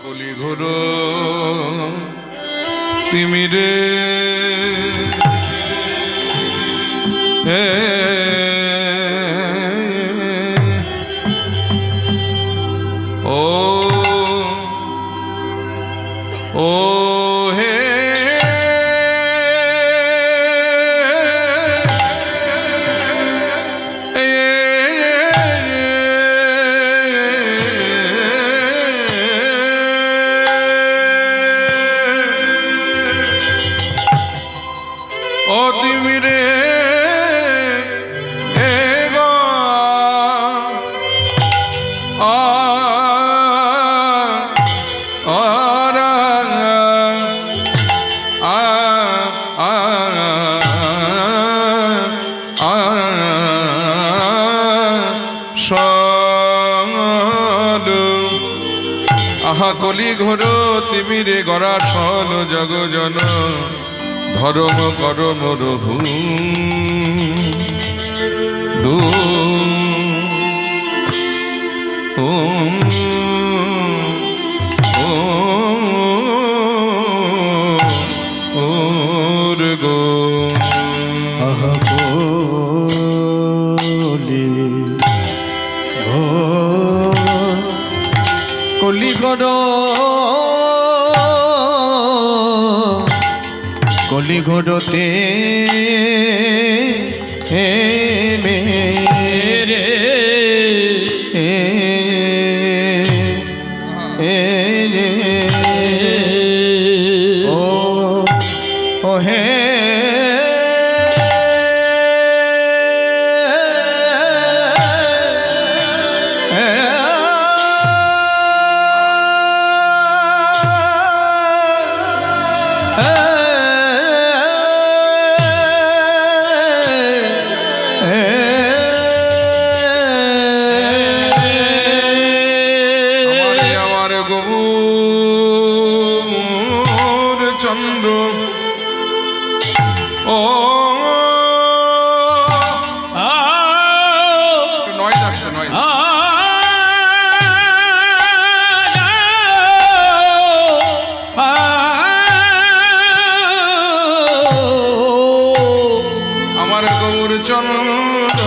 কলি ঘোর তিমিরে ও ও হে ও তিমিরে আহা কলি ঘোর তিমিরে গড়া ছল জগজন ধর্ম করম রহু দু গো আহা কলি ঘোর কলি ঘোরতে মেরে ও ও হে চন্দ্র ও নয় আসছে নয় আমার গৌর চন্দ্র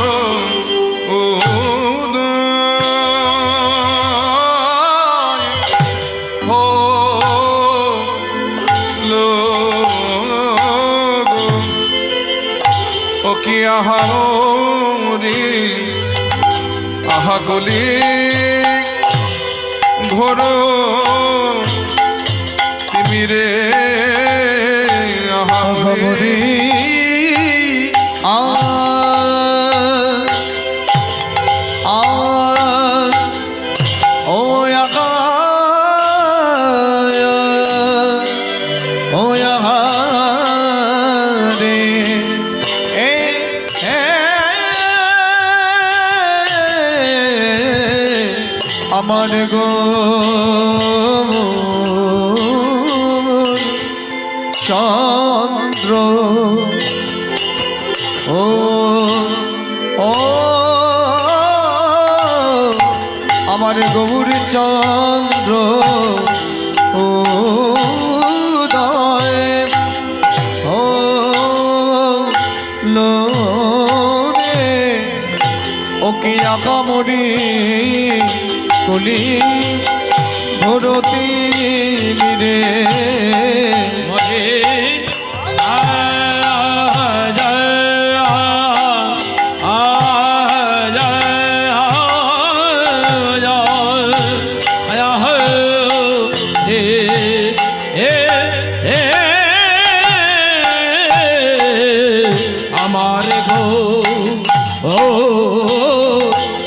ও কি আহা রে আহা কলি ঘোর তিমিরে আহা রে ও আগা ও আগা রে আমার গো চন্দ্র ও ও আমার গৌর চন্দ্র ও দয় ও লো রে ও কি আকামরি কলি ঘোরতি মিরে মরে আমার গো ও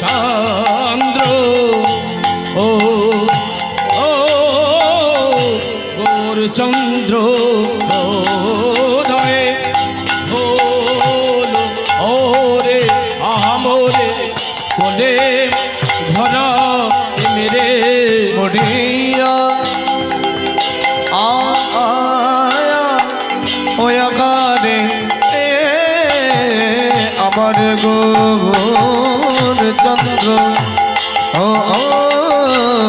চন্দ্র ও ও গৌর চন্দ্র দয়ে হলো ওরে আমরে কোলে ধরা মেরে মরিয়া আয়া ওয়া গারে আমার গৌর চন্দ্র ও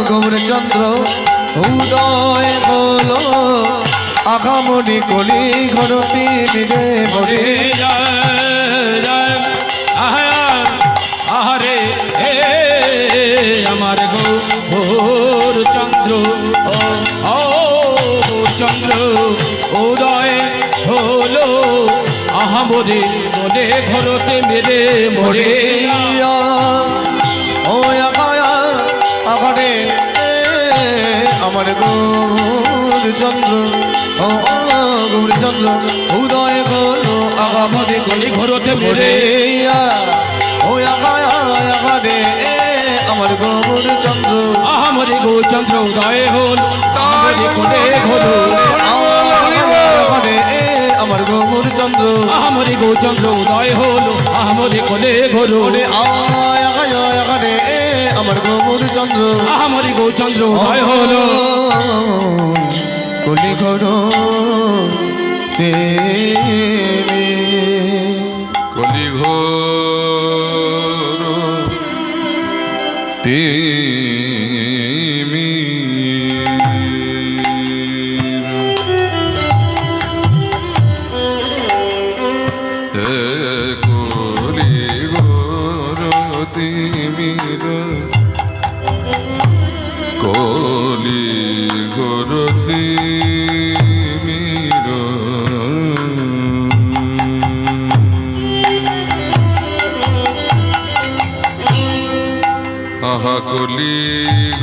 গৌর চন্দ্র উদয় হলো আগামনি কলি ঘরতি মিরে মরে আহারে এ আমার গৌর চন্দ্র ও চন্দ্র উদয় হলো আহামরে বলে ঘরতে মেরে মরে ও আকায়া আকারে আমার গৌর চন্দ্র ও গৌর চন্দ্র উদয় হলো আগামনি কলি ঘরতে মেরে ও আকায়া আকারে আমার গৌর চন্দ্র আহামরে গৌর চন্দ্র উদয় হলো আহামরে কোলে হলো আমার গৌর চন্দ্র আহামরে গৌর চন্দ্র উদয় হলো আহামরে কোলে হলো আমার গৌর চন্দ্র আহামরে গৌর চন্দ্র উদয় হলো কলি ঘর কলি ঘোর তিমির কলি ঘোর তিমির আহা কলি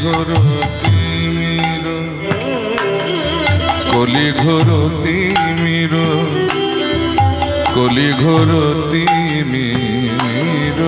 ঘোর তিমির কলি ঘোর তিমির কলি ঘোর তিমির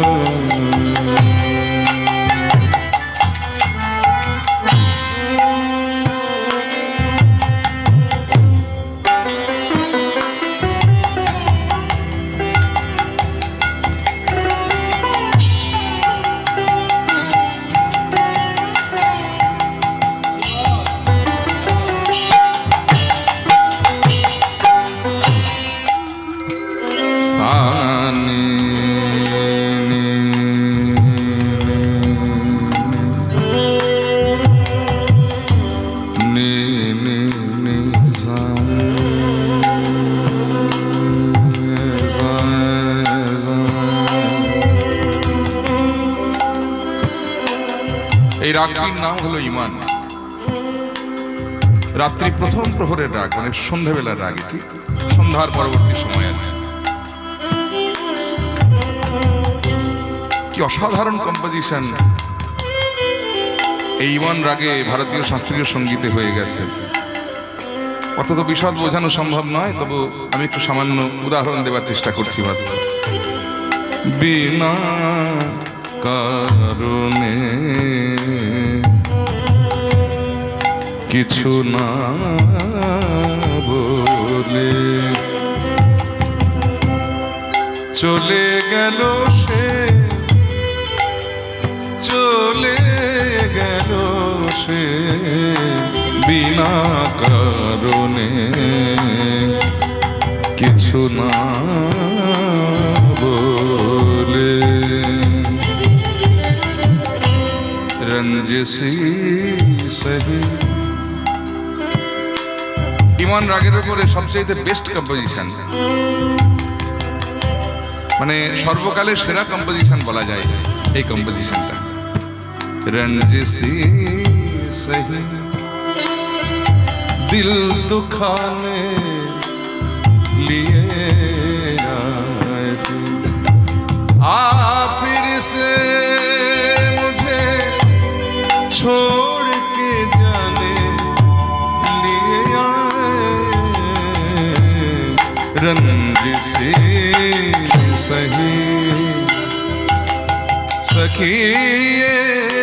এই রাগটির নাম হলো ইমান। রাত্রি প্রথম প্রহরের রাগ, মানে সন্ধ্যাবেলার রাগ, এটি সন্ধ্যার পরবর্তী সময় আর কি অসাধারণ কম্পোজিশন এই ইমান রাগে ভারতীয় শাস্ত্রীয় সঙ্গীতে হয়ে গেছে। অর্থাৎ বিশদ বোঝানো সম্ভব নয়, তবু আমি একটু সামান্য উদাহরণ দেওয়ার চেষ্টা করছি মাত্র। বিনা কারণে কিছু না বলে চলে গেল সে, চলে গেল সে বিনা কারণে কিছু না বলে। রঞ্জিসি সহি ইমান রাগের উপরে সবচেয়ে বেস্ট কম্পোজিশন, মানে সর্বকালের সেরা কম্পোজিশন বলা যায় এই কম্পোজিশনটা। রঞ্জিসি সহি দিল দুখানে लिए आए फिर से मुझे छोड़ के जाने लिए आए रंजिशी सही सखी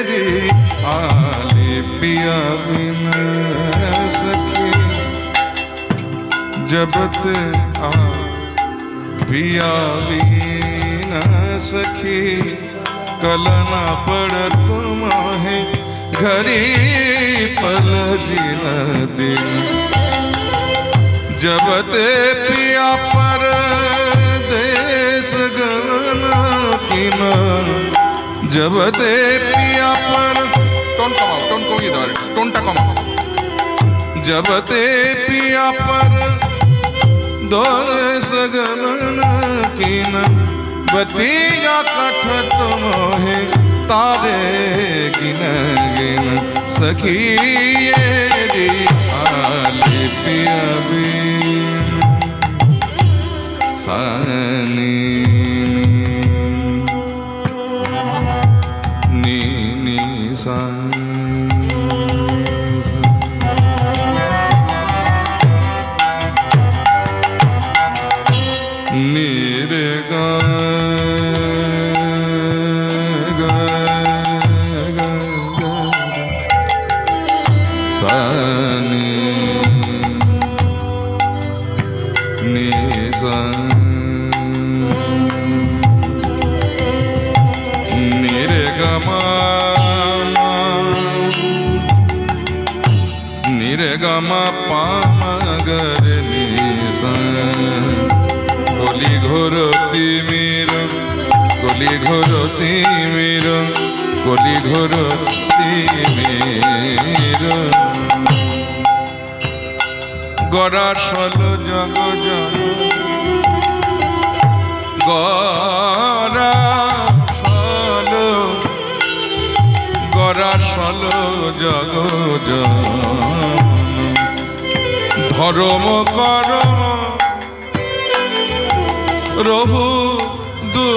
रे आले पिया बिना सखी जबत आ पिया बिना सखी कलना पड़त माहे घरी पल जिन दिन जबते पिया पर देश गणना किना जबते पिया पर टोन कमाओ, टोन कमिए दाओ, टोनटा कमाओ। जब ते पिया पर दोष गमन कीन बतिया कठ तुम है तारे गिन गिन सखी ये आले पिया बिन सानी नी नी सा नीरे गा गा गा गा सानी नी सा नीरे गा मा नीरे गा मा पा मा गा रे नी सा কলি ঘোরতি মির কলি ঘোরতি মির কলি ঘোরতি মির গড়া সল জগ জগ গড়া সল জগ জগ ধর্ম করম রহু দু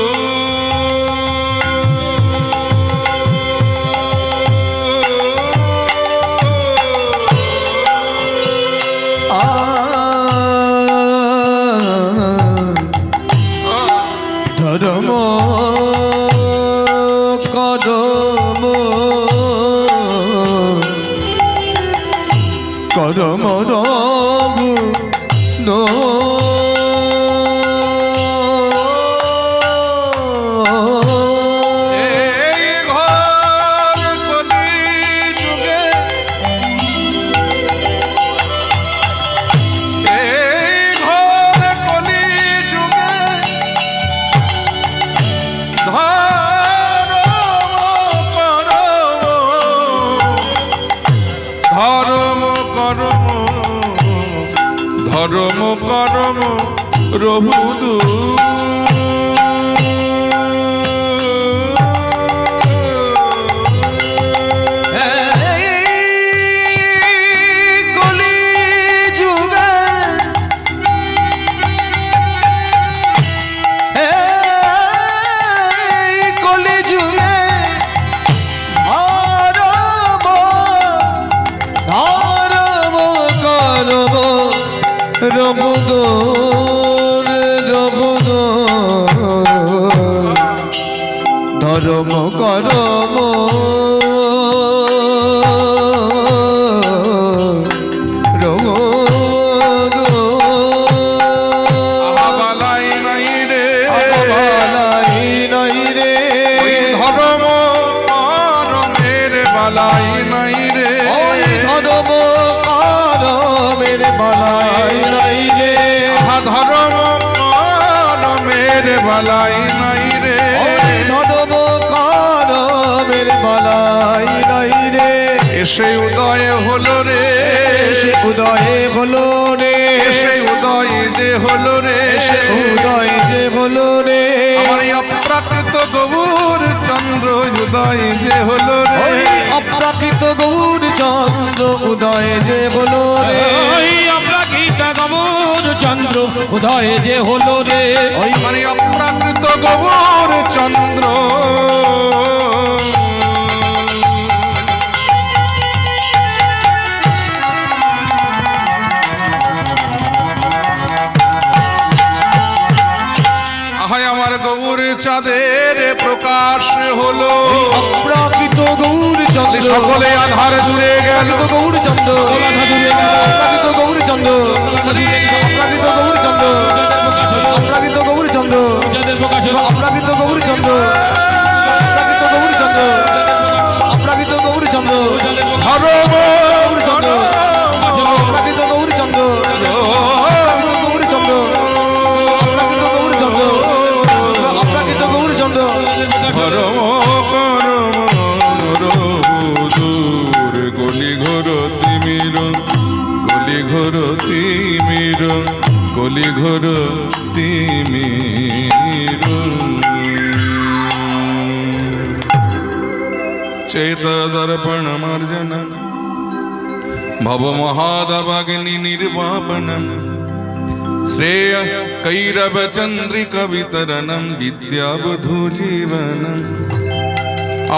ধর্ম করম করম রঘু নো ধর্ম করম রহুদু কলি যুগে কলি যুগে ধর্ম ধর্ম করব রঘুদূর রঘুদূর ধর্ম করম বালাই নাই রে বালাই নাই রে ধর্ম করমের বালাই নাই রে ওই ধর্ম করমের বালাই নাই রে ধর্ম করমের বালাই নাই রে ওই ধর্ম করমের বালাই নাই রে এসে উদয় হলো রে এসে উদয় হলো রে এসে উদয় যে হলো রে এসে উদয় যে হলো রে আমার অপ্রাকৃত গৌর চন্দ্র উদয় যে হলো রে ওই অপ্রাকৃত গৌর চন্দ্র উদয় যে হলো রে ওই অপ্রাকৃত গৌর চন্দ্র উদয় যে হলো রে ওই আমার অপ্রাকৃত গৌর চন্দ্র আহায় আমার গৌর চাঁদের প্রকাশ হলো অপ্রাকৃত গৌর চন্দ্র সকলে আধার দূরে গেল গৌর চন্দ্র অপ্রাকৃত গৌর চন্দ্র অপ্রাকৃত গৌর চন্দ্র অপ্রাকৃত গৌর চন্দ্র অপ্রাকৃত গৌর চন্দ্র অপ্রাকৃত গৌর চন্দ্র অপ্রাকৃত গৌর চন্দ্র ধর্ম গৌর চন্দ্র অপ্রাকৃত গৌর চন্দ্র গৌর চন্দ্র অপ্রাকৃত গৌর চন্দ্র অপ্রাকৃত গৌর চন্দ্র ধর্ম করম দূর কলি ঘোর তিমির ঘোর তিমির কলি ঘোর তিমির चेत दर्पण मार्जन भव महादवाग्नि निर्वापनम श्रेय कैरव चंद्रिक वितरणम विद्यावधू जीवनम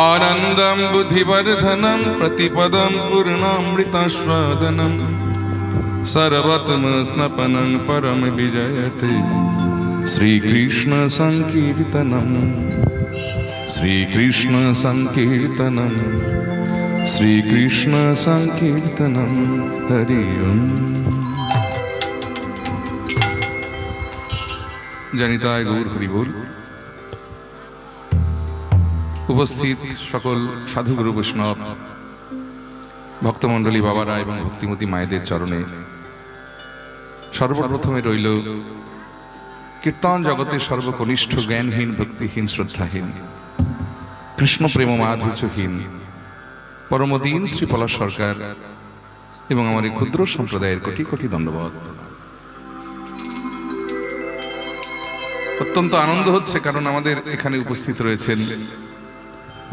आनंदम बुद्धिवर्धनम प्रतिपदम पूर्णामृतास्वादनम सर्वतम स्नपनं परम विजयते श्री कृष्ण संकीर्तनम श्री कृष्ण संकीर्तनम श्री कृष्ण संकीर्तनम हरि ओम। जनिताय गौर हरि बोल। उपस्थित सकल साधुगुरु वैष्णव भक्तमंडली बाबारा एवं भक्तिमती मायेदेर चरणे सर्वप्रथमे रइल कीर्तन जगते सर्वकनिष्ठ ज्ञानहीन भक्तिहीन श्रद्धाहीन कृष्ण प्रेम माधुर्यहीन परमदीन श्री पलाश सरकार एवं आमार क्षुद्र सम्प्रदायेर कोटि कोटि दंडबत। अत्यंत आनंद होच्छे कारण आमादेर एखाने उपस्थित रयेछेन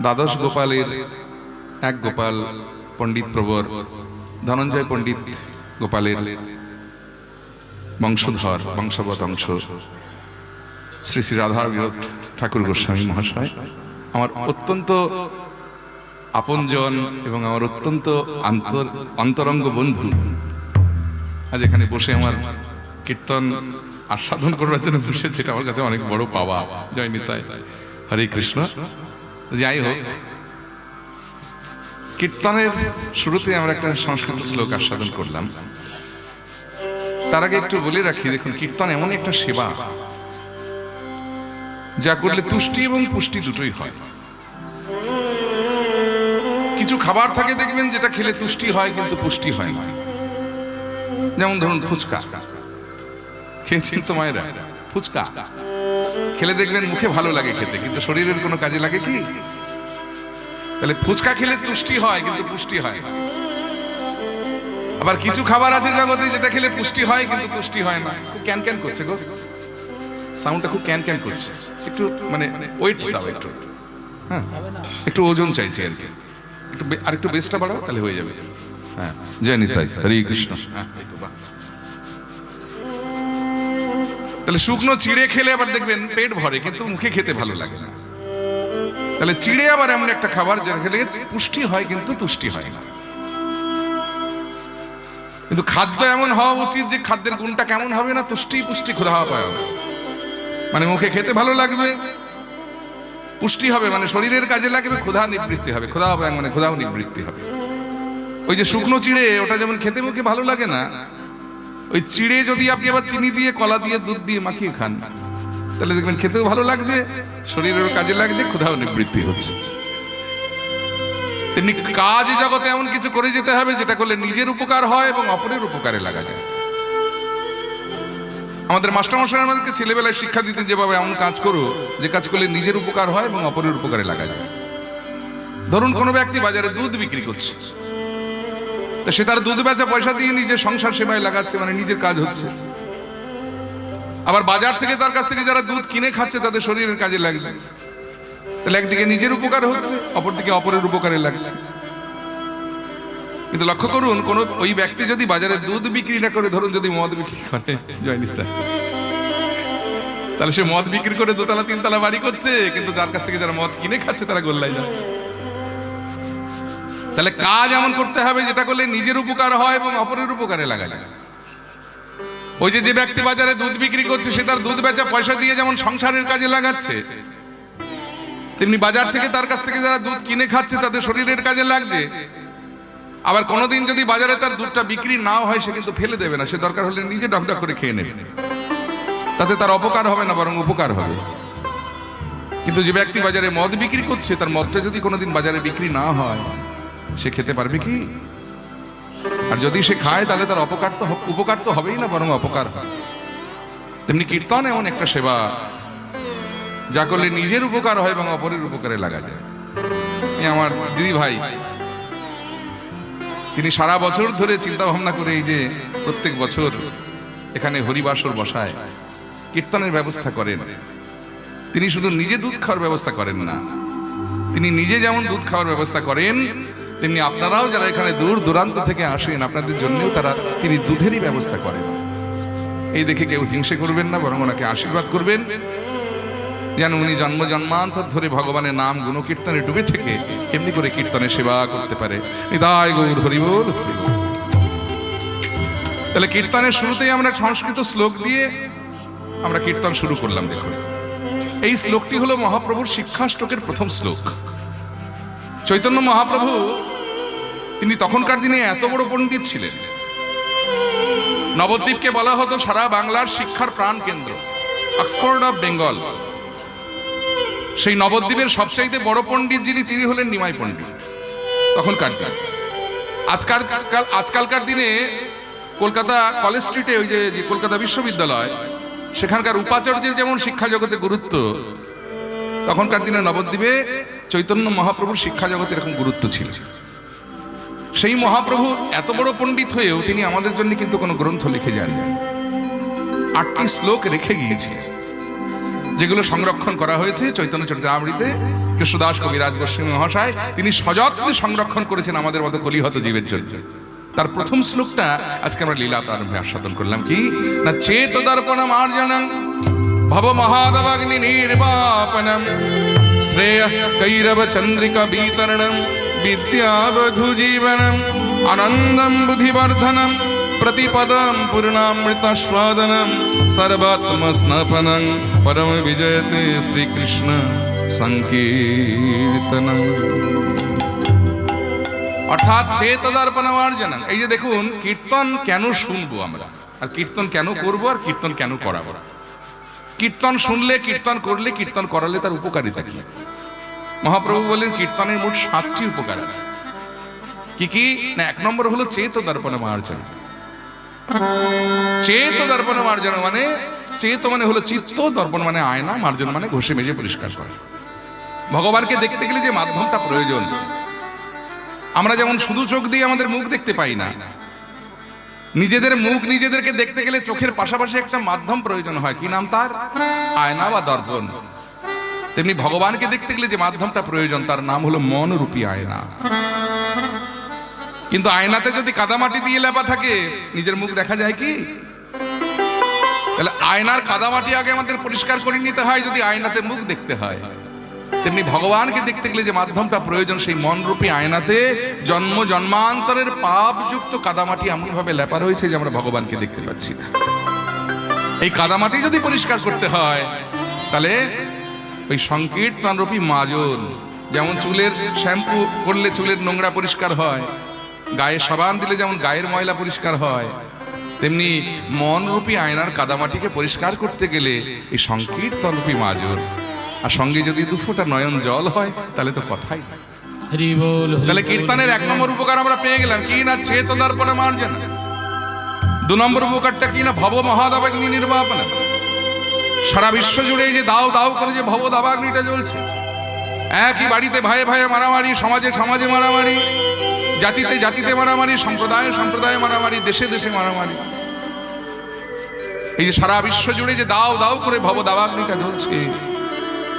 द्वादश गोपालेर एक गोपाल पंडित प्रवर धनंजय पंडित गोपालेर वंशधर वंशगत अंश श्री श्री राधा विरोध ठाकुर गोस्वामी महाशय আমার অত্যন্ত আপনজন এবং আমার অত্যন্ত অন্তরঙ্গ বন্ধু আজ এখানে বসে আমার কীর্তন আস্বাদন করার জন্য বসেছে, এটা আমার কাছে অনেক বড় পাওয়া। জয় নিতাই, হরে কৃষ্ণ। যাই হোক, কীর্তনের শুরুতে আমরা একটা সংস্কৃত শ্লোক আস্বাদন করলাম। তার আগে একটু বলে রাখি, দেখুন কীর্তন এমন একটা সেবা যা করলে তুষ্টি এবং পুষ্টি দুটোই হয়। কিছু খাবার থাকে দেখবেন যেটা খেলে তুষ্টি হয় কিন্তু পুষ্টি হয় না। যেমন ধরুন ফুচকা খেয়েছেন তো মায়েরা, ফুচকা খেলে দেখবেন মুখে ভালো লাগে খেতে, কিন্তু শরীরের কোনো কাজে লাগে কি? তাহলে ফুচকা খেলে তুষ্টি হয় কিন্তু পুষ্টি হয় না। আবার কিছু খাবার আছে জগতে যেটা খেলে পুষ্টি হয় কিন্তু তুষ্টি হয় না। ক্যান ক্যান করছে গো, সাউন্ডটা খুব ক্যান ক্যান করছে, একটু মানে ওয়েট দাও একটু, হ্যাঁ একটু ওজন চাইছি আর কি, একটু আর একটু বেসটা বাড়াও তাহলে হয়ে যাবে। হ্যাঁ, জয় নিতাই, হরে কৃষ্ণ। তাহলে শুকনো চিড়ে খেলে আবার দেখবেন পেট ভরে কিন্তু মুখে খেতে ভালো লাগে না। তাহলে চিড়ে আবার এমন একটা খাবার যেটা খেলে পুষ্টি হয় কিন্তু তুষ্টি হয় না। কিন্তু খাদ্য এমন হওয়া উচিত যে খাদ্যের গুণটা কেমন হবে না, তুষ্টি পুষ্টি ক্ষুধা পায়, মানে মুখে খেতে ভালো লাগবে, পুষ্টি হবে মানে শরীরের কাজে লাগবে, ক্ষুধা নিবৃত্তি হবে, ক্ষুধা হবে মানে ক্ষুধাও নিবৃত্তি হবে। ওই যে শুকনো চিড়ে ওটা যেমন খেতে মুখে ভালো লাগে না, ওই চিড়ে যদি আপনি আবার চিনি দিয়ে কলা দিয়ে দুধ দিয়ে মাখিয়ে খান তাহলে দেখবেন খেতেও ভালো লাগছে, শরীরেরও কাজে লাগছে, ক্ষুধাও নিবৃত্তি হচ্ছে। তেমনি কাজ জগতে এমন কিছু করে যেতে হবে যেটা করলে নিজের উপকার হয় এবং অপরের উপকারে লাগা যায়। আমাদের মাস্টারমশাই আমাদেরকে ছেলেবেলায় শিক্ষা দিতেন যেভাবে এমন কাজ করো যে কাজ করলে নিজের উপকার হয় এবং অপরের উপকারে লাগা যায়। ধরুন কোনো ব্যক্তি বাজারে দুধ বিক্রি করছে, তা সে তার দুধ বেচা পয়সা দিয়ে নিজের সংসার সেবায় লাগাচ্ছে, মানে নিজের কাজ হচ্ছে। আবার বাজার থেকে তার কাছ থেকে যারা দুধ কিনে খাচ্ছে তাদের শরীরের কাজে লাগছে, তাহলে একদিকে নিজের উপকার হচ্ছে, অপরদিকে অপরের উপকারে লাগছে। কিন্তু লক্ষ্য করুন, কোন ওই ব্যক্তি যদি বাজারে দুধ বিক্রি না করে ধরুন যদি মদ বিক্রি করে, জয় নিতাই, তাহলে সে মদ বিক্রি করে দোতলা তিনতলা বাড়ি করছে, কিন্তু তার কাছ থেকে যারা মদ কিনে খাচ্ছে তারা গোল্লায় যাচ্ছে। তাহলে কাজ এমন করতে হবে যেটা করলে নিজের উপকার হয় এবং অপরের উপকারে লাগা যায়। ওই যে ব্যক্তি বাজারে দুধ বিক্রি করছে সে তার দুধ বেচা পয়সা দিয়ে যেমন সংসারের কাজে লাগাচ্ছে, তেমনি বাজার থেকে তার কাছ থেকে যারা দুধ কিনে খাচ্ছে তাদের শরীরের কাজে লাগছে। আবার কোনোদিন যদি বাজারে তার দুধটা বিক্রি নাও হয় সে কিন্তু ফেলে দেবে না, সে দরকার হলে নিজে ডকডক করে খেয়ে নেবে, তাতে তার অপকার হবে না বরং উপকার হবে। কিন্তু যে ব্যক্তি বাজারে মদ বিক্রি করছে তার মদটা যদি কোনোদিন বাজারে বিক্রি না হয় সে খেতে পারবে কি? আর যদি সে খায় তাহলে তার উপকার তো হবেই না বরং অপকার হয়। তেমনি কীর্তন এমন একটা সেবা যা করলে নিজের উপকার হয় এবং অপরের উপকারে লাগা যায়। আমার দিদি ভাই তিনি সারা বছর ধরে চিন্তা ভাবনা করে এই যে প্রত্যেক বছর এখানে হরিবাসর বসায়, কীর্তনের ব্যবস্থা করেন। তিনি শুধু নিজে দুধ খাওয়ার ব্যবস্থা করেন না, তিনি নিজে যেমন দুধ খাওয়ার ব্যবস্থা করেন, তেমনি আপনারাও যারা এখানে দূর দূরান্ত থেকে আসেন, আপনাদের জন্যও তিনি দুধেরই ব্যবস্থা করেন। এই দেখে কেউ হিংসে করবেন না, বরং ওনাকে আশীর্বাদ করবেন যেন উনি জন্ম জন্মান্তর ধরে ভগবানের নাম গুণকীর্তনে ডুবে থেকে এমনি করে কীর্তনের সেবা করতে পারে। নিতাই গৌর হরি বল, হরি বল। তাহলে কীর্তনের শুরুতেই আমরা সংস্কৃত শ্লোক দিয়ে আমরা কীর্তন শুরু করলাম। দেখুন, এই শ্লোকটি হলো মহাপ্রভুর শিক্ষাষ্টকের প্রথম শ্লোক। চৈতন্য মহাপ্রভু তিনি তখনকার দিনে এত বড় পণ্ডিত ছিলেন, নবদ্বীপকে বলা হতো সারা বাংলার শিক্ষার প্রাণ কেন্দ্র, অক্সফোর্ড অফ বেঙ্গল। সেই নবদ্বীপের সবচাইতে বড় পণ্ডিত যিনি, তিনি হলেন নিমাই পণ্ডিত তখনকার দিনে। আজকালকার দিনে কলকাতা কলেজ স্ট্রিটে ওই যে কলকাতা বিশ্ববিদ্যালয়, সেখানকার উপাচার্যের যেমন শিক্ষা জগতে গুরুত্ব, তখনকার দিনে নবদ্বীপে চৈতন্য মহাপ্রভুর শিক্ষা জগতে এরকম গুরুত্ব ছিল। সেই মহাপ্রভু এত বড় পণ্ডিত হয়েও তিনি আমাদের জন্য কিন্তু কোনো গ্রন্থ লিখে যাননি। 8টি শ্লোক রেখে গিয়েছে, যেগুলো সংরক্ষণ করা হয়েছে চৈতন্য চরিতামৃতে। কৃষ্ণদাস কবিরাজ গোস্বামী মহাশয় তিনি সযত্নে সংরক্ষণ করেছেন আমাদের মতো কলিহত জীবের জন্য। তার প্রথম শ্লোকটা আজকে আমরা লীলা প্রারম্ভে আস্বাদন করলাম। কি না, চেত দর্পণম আর্জনং ভব মহাদবাগ্নি নির্বাপনম শ্রেয় কৈরব চন্দ্রিকা বিতরণম বিদ্যাবধূ জীবনম আনন্দম বুদ্ধিবর্ধনম প্রতিপদম পূর্ণামৃতাস্বাদনম সর্বাত্ম স্নপনং পরম বিজয়তে শ্রীকৃষ্ণ সংকীর্তনম। অর্থাৎ চেতদর্পণমার্জনম। এই যে দেখুন, কীর্তন কেন শুনবো আমরা, আর কীর্তন কেন করবো, আর কীর্তন কেন করাবো। কীর্তন শুনলে, কীর্তন করলে, কীর্তন করালে তার উপকারিতা কি? মহাপ্রভু বলেন কীর্তনের মোট 7টি উপকার আছে। কি কি না, 1 নম্বর হলো চেতদর্পণমার্জন। চেতদর্পণমার্জন মানে, চেত মানে হলো চিত্ত, দর্পণ মানে আয়না, মার্জন মানে ঘষে মেজে পরিষ্কার করা। ভগবানকে দেখতে গেলে যে মাধ্যমটা প্রয়োজন, আমরা যেমন শুধু চোখ দিয়ে আমাদের মুখ দেখতে পাই না, নিজেদের মুখ নিজেদেরকে দেখতে গেলে চোখের পাশাপাশি একটা মাধ্যম প্রয়োজন হয়। কি নাম তার? আয়না বা দর্পণ। তেমনি ভগবানকে দেখতে গেলে যে মাধ্যমটা প্রয়োজন, তার নাম হলো মন রূপী আয়না। কিন্তু আয়নাতে যদি কাদামাটি দিয়ে লেপা থাকে, নিজের মুখ দেখা যায় কি? তাহলে আয়নার কাদামাটি আগে আমাদের পরিষ্কার করে নিতে হয় যদি আয়নাতে মুখ দেখতে হয়। তেমনি ভগবানকে দেখতে গেলে যে মাধ্যমটা প্রয়োজন, সেই মনরূপী আয়নাতে জন্ম জন্মান্তরের পাপযুক্ত কাদামাটি এমন ভাবে লেপা রয়েছে যে আমরা ভগবানকে দেখতে পাচ্ছি। এই কাদামাটি যদি পরিষ্কার করতে হয়, তাহলে ওই সংকীর্তনরূপী মাজন, যেমন চুলের শ্যাম্পু করলে চুলের নোংরা পরিষ্কার হয়, গায়ে সাবান দিলে যেমন গায়ের ময়লা পরিষ্কার হয়, তেমনি মনরূপী আয়নার কাদামাটিকে পরিষ্কার করতে গেলে এই সংকীর্তনরূপী মাজন, আর সঙ্গে যদি 2 ফোঁটা নয়ন জল হয়, তাহলে তো কথাই না। তাহলে কীর্তনের 1 নম্বর উপকার আমরা পেয়ে গেলাম। কি না, চেতদর্পণমার্জন। 2 নম্বর উপকারটা কি না, ভব মহাদাবাগ্নি নির্বাপন। সারা বিশ্ব জুড়ে যে দাও দাও করে যে ভব দাবাগ্নিটা জ্বলছে, একই বাড়িতে ভাইয়ে ভাইয়ে মারামারি, সমাজে সমাজে মারামারি, জাতিতে জাতিতে মারামারি, সম্প্রদায়ে সম্প্রদায়ে মারামারি, দেশে দেশে মারামারি। এই যে সারা বিশ্ব জুড়ে যে দাও দাও করে ভব দাবাগ্নিটা জ্বলছে,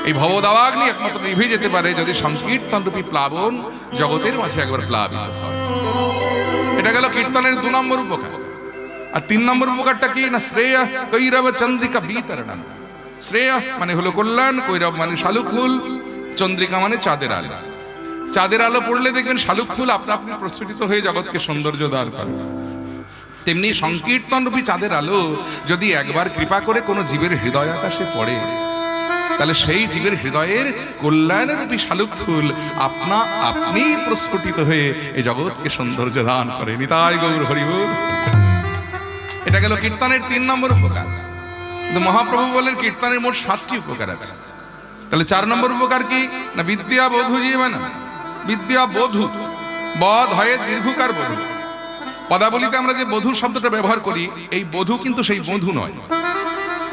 এই ভব দাবাগ্নি একমাত্র নিভে যেতে পারে যদি সংকীর্তন রূপী প্লাবন জগতের মাঝে একবার প্লাবিত হয়। এটা গেল কীর্তনের 2 নম্বর উপকার। আর 3 নম্বর উপকারটা কি না, শ্রেয় কৈরব চন্দ্রিকা বিতরণম। শ্রেয় মানে হলো কল্যাণ, কৈরব মানে শালুক ফুল, চন্দ্রিকা মানে চাঁদের আলো। চাঁদের আলো পড়লে দেখবেন শালুক ফুল আপনা আপনি প্রস্ফুটিত হয়ে জগৎকে সৌন্দর্য দান করে। তেমনি সংকীর্তন রূপী চাঁদের আলো যদি একবার কৃপা করে কোনো জীবের হৃদয় আকাশে পড়ে, তাহলে সেই জীবের হৃদয়ের কল্যাণরূপী শালুক ফুল আপনা আপনি প্রস্ফুটিত হয়ে এই জগৎকে সৌন্দর্য দান করে। নিতাই গৌর হরি বল। এটা গেল কীর্তনের 3 নম্বর উপকার। কিন্তু মহাপ্রভু বলেন কীর্তনের মোট 7টি উপকার আছে। তাহলে 4 নম্বর উপকার কি না, বিদ্যা বধূ জীবন। বিদ্যা বধূ, বধ হয়ে দীর্ঘকার বধূ। পদাবলিতে আমরা যে বধূ শব্দটা ব্যবহার করি, এই বধূ কিন্তু সেই বধূ নয়।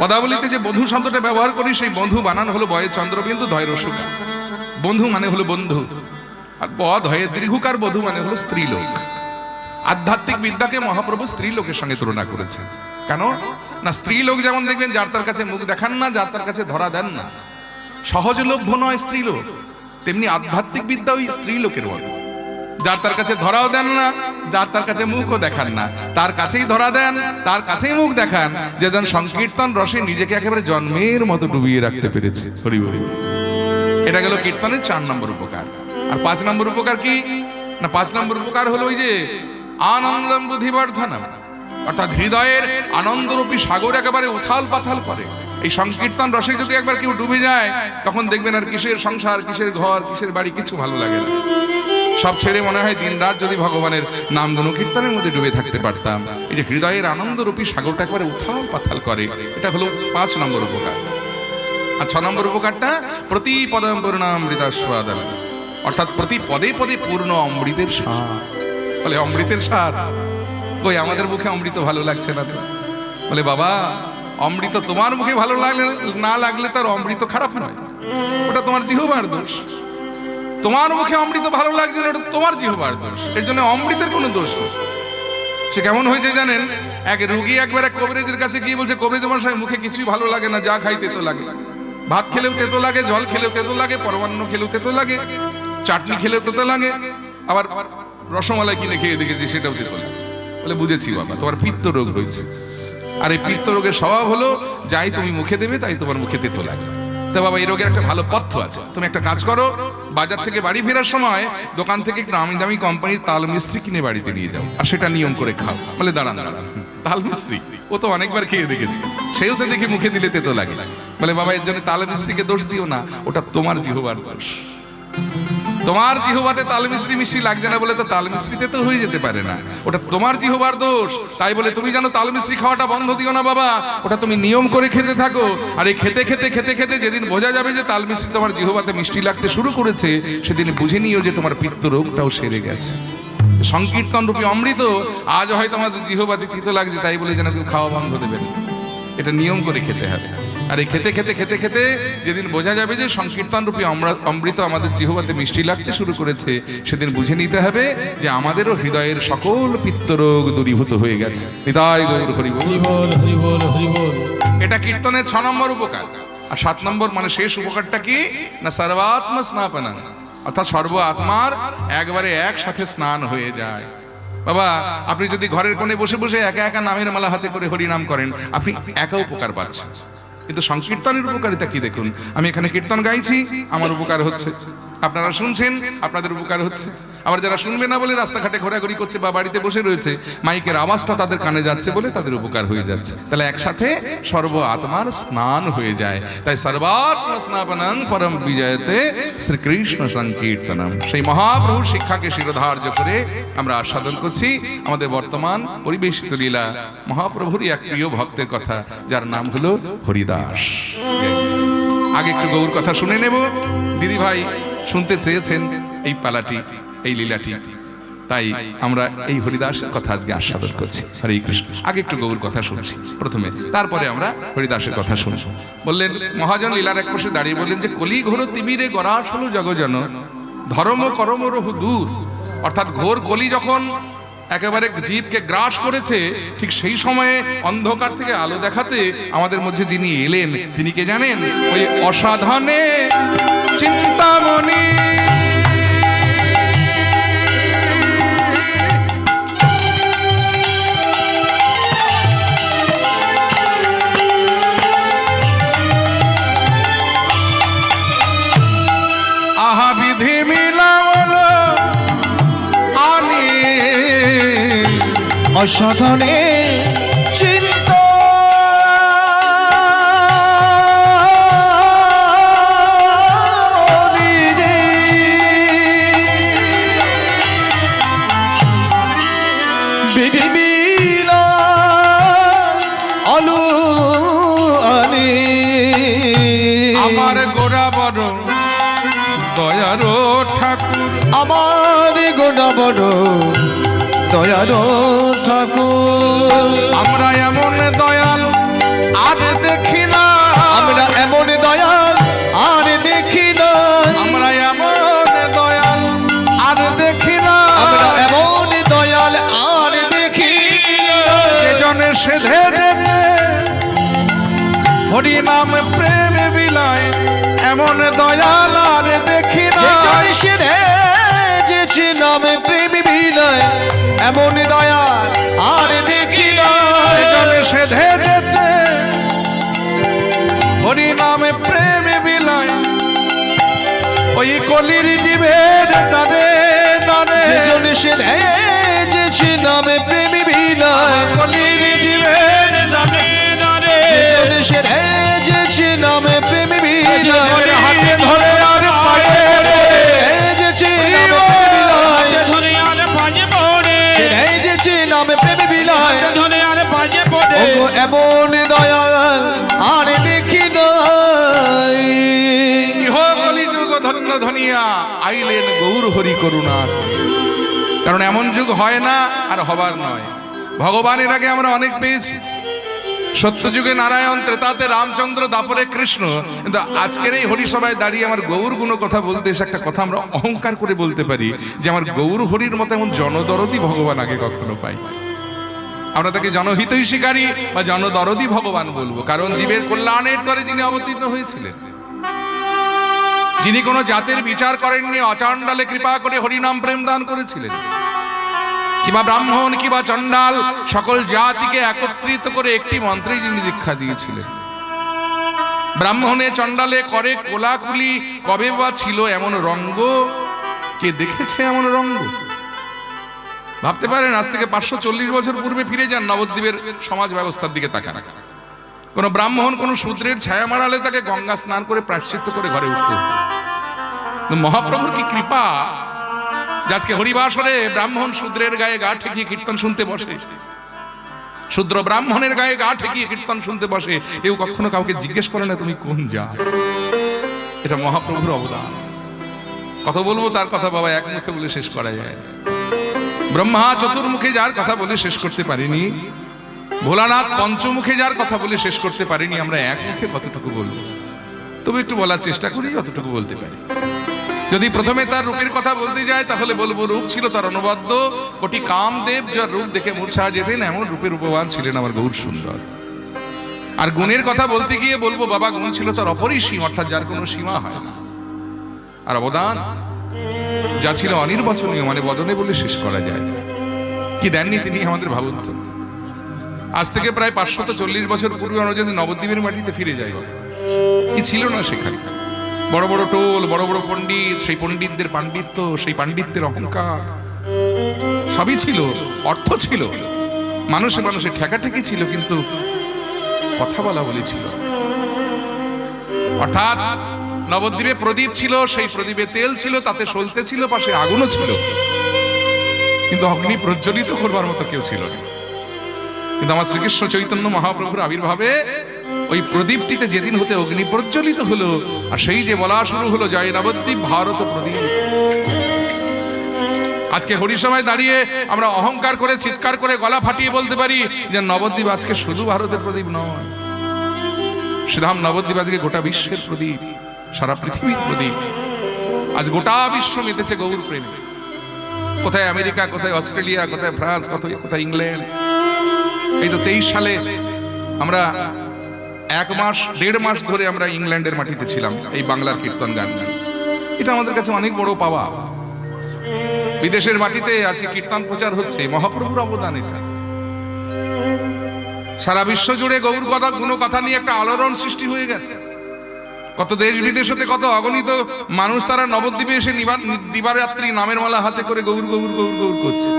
পদাবলিতে যে বধূ শব্দটা ব্যবহার করি, সেই বন্ধু বানান হলো বয়ে চন্দ্রবিন্দু ধয় রসুকা। বন্ধু মানে হলো বন্ধু, আর বধ হয়ে দীর্ঘকার বধূ মানে হলো স্ত্রীলোক। আধ্যাত্মিক বিদ্যাকে মহাপ্রভু স্ত্রী লোকের সঙ্গে তুলনা করেছে। কেন না, স্ত্রী লোক যেমন দেখবেন যার তার কাছে মুখ দেখান না, যার তার কাছে ধরা দেন না, সহজলভ্য নয় স্ত্রী লোক, তেমনি আধ্যাত্মিক বিদ্যা ওই স্ত্রী লোকের মতো, যার তার কাছে ধরাও দেন না, যার তার কাছে মুখও দেখান না, তার কাছেই ধরা দেন, তার কাছেই মুখ দেখান, যে যেন সংকীর্তন রসে নিজেকে একেবারে জন্মের মতো ডুবিয়ে রাখতে পেরেছে। হরি হরি। এটা গেল কীর্তনের 4 নম্বর উপকার। আর 5 নম্বর উপকার কি না, 5 নম্বর উপকার হলো ওই যে আনন্দম বুদ্ধিবর্ধনম, অর্থাৎ হৃদয়ের আনন্দরূপী সাগর একেবারে উথাল পাথাল করে। এই সংকীর্তন রসে যদি একবার কেউ ডুবে যায়, তখন দেখবেন আর কিসের সংসার, কিসের ঘর, কিসের বাড়ি কিছু ভালো লাগে না। সব ছেড়ে মনে হয় দিন রাত যদি ভগবানের নাম গুণ কীর্তনের মধ্যে ডুবে থাকতে পারতাম। এই যে হৃদয়ের আনন্দরূপী সাগরটা একবারে উথাল পাথাল করে, এটা হলো 5 নম্বর উপকার। আর 6 নম্বর উপকারটা প্রতি পদম পূর্ণামৃতাস্বাদন, অর্থাৎ প্রতি পদে পদে পূর্ণ অমৃতের স্বাদ। বলে অমৃতের স্বাদ কই, আমাদের মুখে অমৃত ভালো লাগছে না তো? বলে বাবা, অমৃত তোমার মুখে ভালো লাগলে না লাগলে তার অমৃত খারাপ নয়, ওটা তোমার জিহ্বার দোষ। তোমার মুখে অমৃত ভালো লাগছে না, ওটা তোমার জিহ্বার দোষ, এর জন্য অমৃতের কোনো দোষ নেই। সে কেমন হয়েছে জানেন, এক রুগী একবার এক কবিরাজের কাছে গিয়ে বলছে, কবিরাজ মশাই মুখে কিছুই ভালো লাগে না, যা খাই তেতো লাগে, ভাত খেলেও তেতো লাগে, জল খেলেও তেতো লাগে, পরমান্ন খেলেও তেতো লাগে, চাটনি খেলেও তেতো লাগে, আবার রসমালাই কিনে খেয়ে দেখেছি সেটাও তেতো লাগে। বলে বুঝেছি বাবা, তোমার পিত্ত রোগ হয়েছে। আর এই পিত্ত রোগের স্বভাব হলো যাই তুমি মুখে দেবে তাই তোমার মুখে তেতো লাগবে। তো বাবা, এই রোগের একটা ভালো পথ্য আছে, তুমি একটা কাজ করো, বাজার থেকে বাড়ি ফেরার সময় দোকান থেকে একটু নামি দামি কোম্পানির তাল মিস্ত্রি কিনে বাড়িতে নিয়ে যাও, আর সেটা নিয়ম করে খাও। বলে দাঁড়ান দাঁড়ান, তাল মিস্ত্রি ও তো অনেকবার খেয়ে দেখেছি, সেও তো দেখি মুখে দিলে তেতো লাগে। বলে বাবা, এর জন্য তাল মিস্ত্রিকে দোষ দিও না, ওটা তোমার জিহ্বার দোষ। তোমার জিহ্বাতে তাল মিস্ত্রি মিষ্টি লাগছে না বলে তো তাল মিস্ত্রিতে তো হয়ে যেতে পারে না, ওটা তোমার জিহ্বার দোষ। তাই বলে তুমি জানো তাল মিস্ত্রি খাওয়াটা বন্ধ দিও না বাবা, ওটা তুমি নিয়ম করে খেতে থাকো। আর এই খেতে খেতে খেতে খেতে যেদিন বোঝা যাবে যে তাল মিস্ত্রি তোমার জিহ্বাতে মিষ্টি লাগতে শুরু করেছে, সেদিন বুঝে নিও যে তোমার পিত্ত রোগটাও সেরে গেছে। সংকীর্তন রূপী অমৃত আজ হয়তো আমাদের জিহ্বাতে তিতো লাগছে, তাই বলে যেন কেউ খাওয়া বন্ধ দেবেন, এটা নিয়ম করে খেতে হবে। আর এই খেতে খেতে খেতে খেতে যেদিন বোঝা যাবে যে সংকীর্তন রূপী অমৃত আমাদের জিহ্বাতে মিষ্টি লাগতে শুরু করেছে, সেদিন বুঝে নিতে হবে যে আমাদেরও হৃদয়ের সকল পিত্তরোগ দূরীভূত হয়ে গেছে। হৃদয় গৌর হরি বল, হরি বল, হরি বল, হরি বল। এটা কীর্তনের 6 নম্বর উপকার। আর 7 নম্বর মানে শেষ উপকারটা কি না, সর্বাত্ম স্নাপনা, অর্থাৎ সর্ব আত্মার একবারে একসাথে স্নান হয়ে যায়। বাবা, আপনি যদি ঘরের কোণে বসে বসে একা একা নামের মালা হাতে করে হরি নাম করেন, আপনি একা উপকার পাচ্ছেন। কিন্তু সংকীর্তনের উপকারিতা কি দেখুন, আমি এখানে কীর্তন গাইছি, আমার উপকার হচ্ছে, আপনারা শুনছেন, আপনাদের উপকার হচ্ছে। আবার যারা শুনবে না বলে রাস্তাঘাটে ঘোরাঘুরি করছে বা বাড়িতে বসে রয়েছে, মাইকের আওয়াজটা তাদের কানে যাচ্ছে বলে তাদের উপকার হয়ে যাচ্ছে। তাহলে একসাথে সর্ব আত্মার স্নান হয়ে যায়। তাই সর্বাত্ম স্নাপনং পরম বিজয়তে শ্রীকৃষ্ণ সংকীর্তনম, সেই মহাপ্রভুর শিক্ষাকে শিরোধার্য করে আমরা আস্বাদন করছি আমাদের বর্তমান পরিবেশিত লীলা মহাপ্রভুরই এক প্রিয় ভক্তের কথা, যার নাম হলো হরিদাস। আগে একটু গৌর কথা শুনে নেব। দিদি ভাই শুনতে চেয়েছেন এই পালাটি, এই লীলাটি, তাই আমরা এই হরিদাসের কথা আজকে আস্বাদন করছি। হরে কৃষ্ণ। আগে একটু গৌর কথা শুনছি প্রথমে, তারপরে আমরা হরিদাসের কথা শুনব। বললেন মহাজন লীলার এক পাশে দাঁড়িয়ে বললেন যে কলি ঘোর তিমিরে গরাস হলো জগজন, ধর্ম করম রহু দূর। অর্থাৎ ঘোর কলি যখন একেবারে জীবকে গ্রাস করেছে, ঠিক সেই সময়ে অন্ধকার থেকে আলো দেখাতে আমাদের মধ্যে যিনি এলেন, তিনি কে জানেন? ওই অসাধনে চিন্তামণি, আহা বিধি মিলাওলো আনি অসাধনে চিন্ত বিধিবিলা অলু আনি আমার গোড়া বড় দয়ার ঠাকুর, আমার গোনা বড় দয়ার ঠাকুর। আমরা এমন দয়াল আর দেখি না, আমরা এমন দয়াল আর দেখি না, আমরা এমন দয়াল আর দেখি না, আমরা এমন দয়াল আর সেধেছে হরি নাম প্রেম বিলায় এমন দয়াল আর দেখি না। সেধেছে নামে প্রেম বিলয় এমন দয়া আর দেখি না। সেধেছে হরি নামে প্রেম বিলায় ওই কলির জীবের দানে দানে। সেধেছে নামে প্রেম বিলয় কলির জীবের দানে দানে। সেধেছে নামে প্রেম বিলয় হাতে ধরে আর পায়ে সেধেছে নামে প্রেম বিলয় ধরে আর পাঁচে পড়ে সেধেছে নামে প্রেম বিলয় ধরে আর পাঁচে পড়ে ওগো এমন দয়াল আর দেখি নাই। ইহ কলিযুগ ধন্য ধনিয়া আইলেন গৌর হরি করুণা। কারণ এমন যুগ হয় না আর হবার নয়। ভগবানের আগে আমরা অনেক পেয়েছি। সত্যযুগে নারায়ণ, ত্রেতাতে রামচন্দ্র, দাপরে কৃষ্ণ। কিন্তু আজকের এই হরিসভায় দাঁড়িয়ে আমার গৌর গুণ কথা বলতে এসে একটা কথা আমরা অহংকার করে বলতে পারি যে আমার গৌর হরির মতো এমন জনদরদি ভগবান আগে কখনো পাই। আমরা তাকে জনহিতৈষিকারী বা জনদরদি ভগবান বলবো, কারণ জীবের কল্যাণের তরে যিনি অবতীর্ণ হয়েছিলেন, যিনি কোনো জাতের বিচার করেননি, অচাণ্ডালে কৃপা করে হরিনাম প্রেম দান করেছিলেন। কিবা ব্রাহ্মণ কিবা চণ্ডাল সকল জাতিকে একত্রিত করে একটি মন্ত্রে যিনি দীক্ষা দিয়েছিলেন। ব্রাহ্মণে চণ্ডালে করে কোলাকুলি কবে বা ছিল এমন রঙ্গ, কে দেখেছে এমন রঙ্গ? ভাবতে পারেন আজ থেকে 540 বছর পূর্বে ফিরে যান, নবদ্বীপের সমাজ ব্যবস্থার দিকে তাকান। কোন ব্রাহ্মণ কোন শূদ্রের ছায়া মারালে তাকে গঙ্গা স্নান করে প্রায়শ্চিত্ত করে ঘরে উঠতে হতো। মহাপ্রভুর কি কৃপা যে আজকে হরিবাসরে ব্রাহ্মণ শূদ্রের গায়ে গা ঠেকিয়ে কীর্তন শুনতে বসে, শূদ্র ব্রাহ্মণের গায়ে গা ঠেকিয়ে কীর্তন শুনতে বসে। কেউ কখনো কাউকে জিজ্ঞেস করে না তুমি কোন জাত। এটা মহাপ্রভুর অবদান। কথা বলবো তার কথা বাবা এক মুখে বলে শেষ করা যায় না। ব্রহ্মা চতুর্মুখে যার কথা বলে শেষ করতে পারিনি, ভোলানাথ পঞ্চমুখে যার কথা বলে শেষ করতে পারিনি, আমরা এক মুখে কতটুকু বলবো? তবে একটু বলার চেষ্টা করি, যতটুকু বলতে পারি। যদি প্রথমে তার রূপের কথা বলতে যায় তাহলে বলবো রূপ ছিল তার অনবদ্য, কোটি কামদেব যার রূপ দেখে মূর্ছা যেতেন এমন রূপের উপবান ছিলেন আমার গৌর সুন্দর। আর গুণের কথা বলতে গিয়ে বলবো বাবা গুণ ছিল তার অপরিসীম, অর্থাৎ যার কোনো সীমা হয় না। আর অবদান যা ছিল অনির্বচনীয়, মানে বদনে বলে শেষ করা যায়। কি দেননি তিনি আমাদের, ভাবুন তো। আজ থেকে প্রায় 540 বছর পূর্বে আমরা যদি নবদ্বীপের মাটিতে ফিরে যাই, কি ছিল না সেখানে? বড় বড় টোল, বড় বড় পণ্ডিত, সেই পণ্ডিতদের পাণ্ডিত্য, সেই পাণ্ডিত্যের অহংকার সবই ছিল, অর্থ ছিল, মানুষে মানুষে ঠেকাঠেকি ছিল, কিন্তু কথা বলা বলি ছিল। অর্থাৎ নবদ্বীপে প্রদীপ ছিল, সেই প্রদীপে তেল ছিল, তাতে সলতে ছিল, পাশে আগুনও ছিল, কিন্তু অগ্নি প্রজ্বলিত করবার মতো কেউ ছিল না। কিন্তু আমার শ্রীকৃষ্ণ চৈতন্য মহাপ্রভুর আবির্ভাবে ওই প্রদীপটিতে যেদিন হতে অগ্নি প্রজ্বলিত হলো, আর সেই যে বলা শুরু হলো জয় নবদ্বীপ ভারত প্রদীপ। আজকে হরিসভায় দাঁড়িয়ে আমরা অহংকার করে চিৎকার করে গলা ফাটিয়ে বলতে পারি যে নবদ্বীপ আজকে শুধু ভারতের প্রদীপ নয়, শ্রীধাম নবদ্বীপ আজকে গোটা বিশ্বের প্রদীপ, সারা পৃথিবীর প্রদীপ। আজ গোটা বিশ্ব মেতেছে গৌর প্রেমে। কোথায় আমেরিকা, কোথায় অস্ট্রেলিয়া, কোথায় ফ্রান্স, কোথায় ইংল্যান্ড। এই তো 23 সালে আমরা 1.5 মাস ধরে আমরা ইংল্যান্ডের মাটিতে ছিলাম এই বাংলার কীর্তন গান গান। এটা আমাদের কাছে অনেক বড় পাওয়া। বিদেশের মাটিতে আজকে কীর্তন প্রচার হচ্ছে, মহাপ্রভুর অবদান এটা। সারা বিশ্ব জুড়ে গৌর কথা গুণ কথা নিয়ে একটা আলোড়ন সৃষ্টি হয়ে গেছে। কত দেশ বিদেশ হতে কত অগণিত মানুষ তারা নবদ্বীপে এসে দিবারাত্রি নামের মালা হাতে করে গৌর গৌর গৌর গৌর করছে।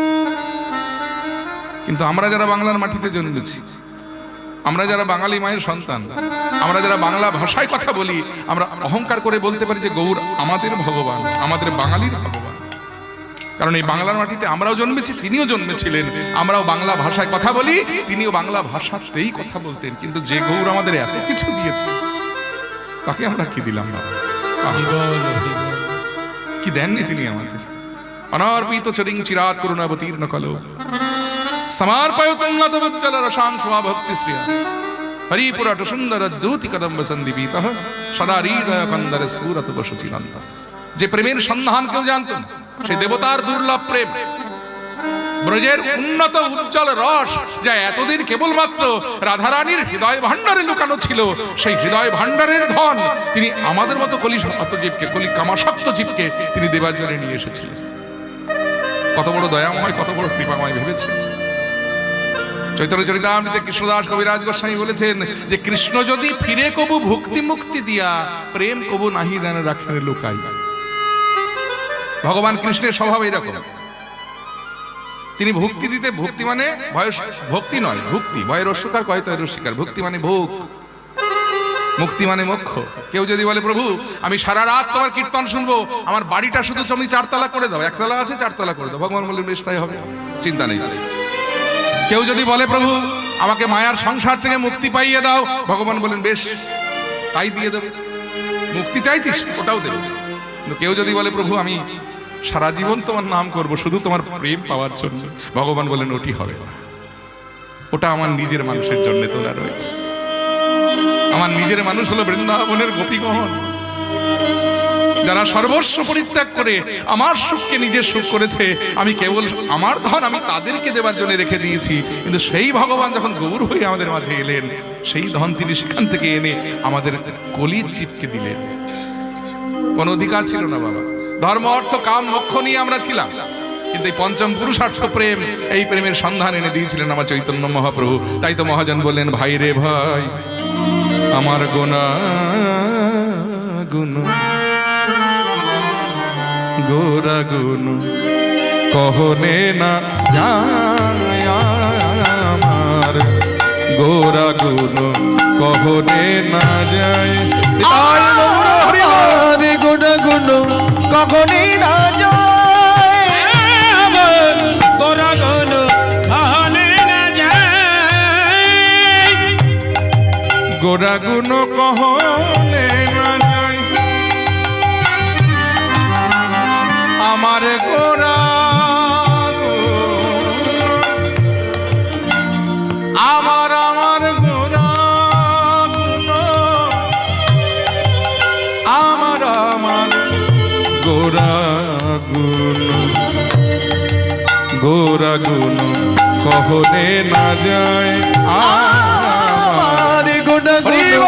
কিন্তু আমরা যারা বাংলার মাটিতে জন্মেছি, আমরা যারা বাঙালি মায়ের সন্তান, আমরা যারা বাংলা ভাষায় কথা বলি, আমরা অহংকার করে বলতে পারি যে গৌর আমাদের ভগবান, আমাদের বাঙালির ভগবান। কারণ এই বাংলার মাটিতে আমরাও জন্মেছি, তিনিও জন্মেছিলেন। আমরাও বাংলা ভাষায় কথা বলি, তিনিও বাংলা ভাষাতেই কথা বলতেন। কিন্তু যে গৌর আমাদের এত কিছু দিয়েছে, তাকে আমরা কি দিলাম না? কি দেননি তিনি আমাদের? অনার্পিত চরিং চিরাত করুণাবতীর্ণ কলো সমর্পয়তুম নতবজ্জল রসাংশু ভক্তি শ্রিয়া হরিপুরট সুন্দর দূতি কদম্ব সন্দীপিতঃ সদা হৃদয় কন্দর স্ফুরত বসুচিরন্ত। যে প্রেমের সন্ধান কেউ জানত না, সে দেবতার দুর্লভ প্রেম। ব্রজের উন্নত উজ্জ্বল রস যা এতদিন কেবলমাত্র রাধারানীর হৃদয় ভাণ্ডারে লুকানো ছিল, সেই হৃদয় ভাণ্ডারের ধন তিনি আমাদের মতো কলিশক্ত জীবকে, কলি কামাসক্ত জীবকে তিনি দেবার জন্য নিয়ে এসেছিলেন। কত বড় দয়াময়, কত বড় কৃপাময় ভেবেছেন। চৈতন্য চরিতামৃতে কৃষ্ণদাস কবিরাজ গোস্বামী বলেছেন যে কৃষ্ণ যদি ফিরে কবু ভক্তি মুক্তি দিয়া, প্রেম কবু নাহি দেন রাখেন লুকাই। ভগবান কৃষ্ণের স্বভাব এরকম, তিনি ভক্তি দিতে, ভক্তি মানে ভয়, ভক্তি নয় ভক্তি, ভয়ের অস্বীকার কয় তো অস্বীকার, ভক্তি মানে ভোগ, মুক্তি মানে মোক্ষ। কেউ যদি বলে প্রভু আমি সারা রাত তোমার কীর্তন শুনবো, আমার বাড়িটা শুধু তুমি 4 তলা করে দাও, 1 তলা আছে 4 তলা করে দাও, ভগবান বললেন বেশ তাই হবে, চিন্তা নেই। কেউ যদি বলে প্রভু আমাকে মায়ার সংসার থেকে মুক্তি পাইয়ে দাও, ভগবান বলেন বেশ তাই দিয়ে দেবে, মুক্তি চাইছিস ওটাও দেবে। কেউ যদি বলে প্রভু আমি সারা জীবন তোমার নাম করব শুধু তোমার প্রেম পাওয়ার জন্য, ভগবান বলেন ওটি হবে না, ওটা আমার নিজের মানুষের জন্য তোলা রয়েছে। আমার নিজের মানুষ হলো বৃন্দাবনের গোপীগণ, যারা সর্বস্ব পরিত্যাগ করে আমার সুখকে নিজের সুখ করেছে। আমি কেবল আমার ধন আমি তাদেরকে দেবার জন্য রেখে দিয়েছি, কিন্তু সেই ভগবান যখন গৌর হয়ে আমাদের মাঝে এলেন, সেই ধন তিনি সেখান থেকে এনে আমাদের কলির জীবকে দিলেন। কোন অধিকার ছিল না বাবা, ধর্ম অর্থ কাম মোক্ষ নিয়ে আমরা ছিলাম, কিন্তু এই পঞ্চম পুরুষার্থ প্রেম, এই প্রেমের সন্ধান এনে দিয়েছিলেন আমার চৈতন্য মহাপ্রভু। তাই তো মহাজন বললেন ভাই রে ভাই আমার গোনা গুণ গোরা গুণ কহনে না যায়, আমার গোরা গুণ কহনে না যায়। আরে গোনা গুণ কখনই না যায়, গোরা গুণ কহনে না যায়, গোরা গুণ কহনে না যায়, আমার গোরা আমার আমার গোরা গুণ, আমার আমার গোরা গুণ, গোরা গুণ কহনে না যায়, আমার গোনা গুণ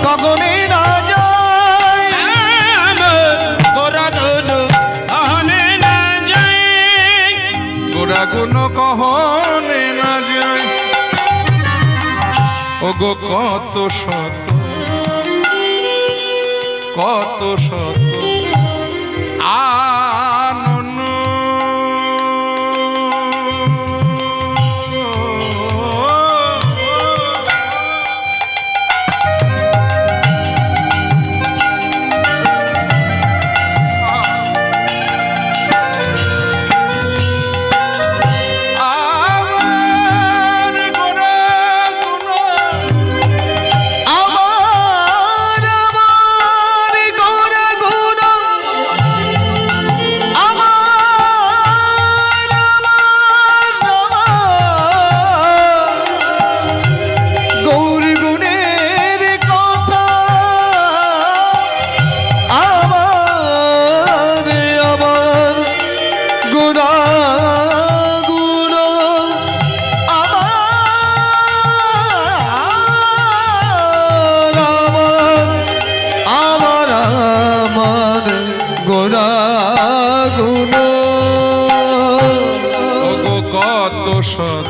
কখনই না যায়, গোরা গুণ কহনে না যায়, গোরা গুণ কহনে না যায়। ও গো কত শত কত শত আনন শত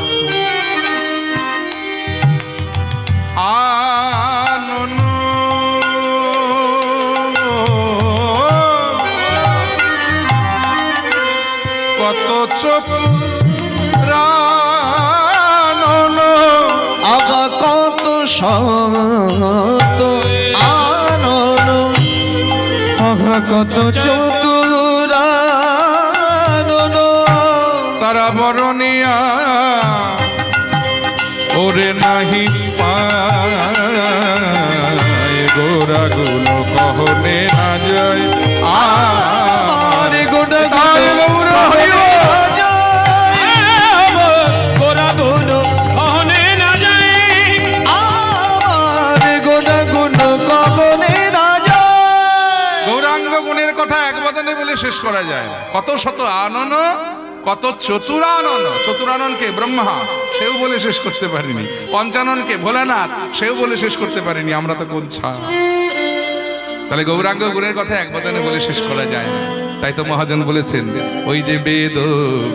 আনন কত চোখ রানন আগা কত শত আনন, আগা কত চতুরানন, তারা বরণিয়া ওরে নাহি পায়, গোরা গুণ কহনে না যায়, আর গোনা গোরা গুণ কহনে না যায়, আমার গোনা গুণ কখনই না যায়। গৌরাঙ্গ গুণের কথা এক বদনে বলে শেষ করা যায় না। কত শত আনন কত চতুরাননকে ব্রহ্মা, সেও বলে শেষ করতে পারিনি। পঞ্চাননকে ভোলানাথ, সেও বলে শেষ করতে পারিনি। আমরা তো কোন ছা। তাহলে গৌরাঙ্গ গুণের কথা এক বদনে বলে শেষ করা যায় না। তাই তো মহাজন বলেছেন, ওই যে বেদ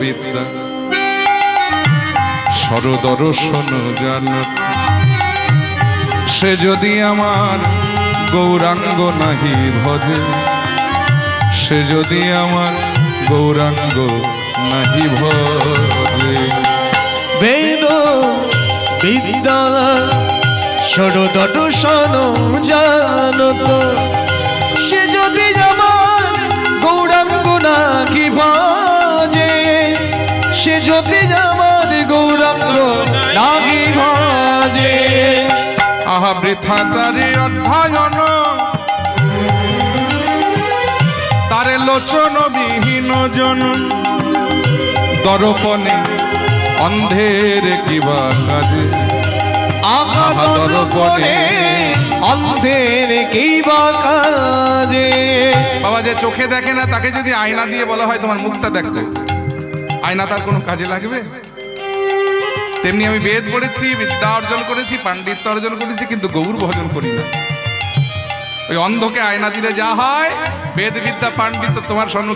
বিদ্যা সরদর্শন জানত, সে যদি আমার গৌরাঙ্গ নাহি ভজে, সে যদি আমার গৌরাঙ্গ নাহি ভজে। বেদ বিদ্যা সরদর্শন জানত, সে যদি আমার গৌরাঙ্গ নাহি ভজে, সে যদি আমার গৌরাঙ্গ নাহি ভজে। আহা বৃথা তারে অধ্যয়ন, তারে লোচন বিহীন জন, দর্পণে অন্ধের কিবা কাজে। আহা দর্পণে অন্ধের কিবা কাজে। বাবা, যে চোখে দেখে না তাকে যদি আয়না দিয়ে বলা হয় তোমার মুখটা দেখো, আয়না তার কোনো কাজে লাগবে? তেমনি আমি বেদ পড়েছি, বিদ্যা অর্জন করেছি, পাণ্ডিত্য অর্জন করেছি, কিন্তু গৌর ভজন করি না। ওই অন্ধকে আয়না দিলে যা হয়, বেদ বিদ্যা পাণ্ডিত্য তোমার সম্মুখে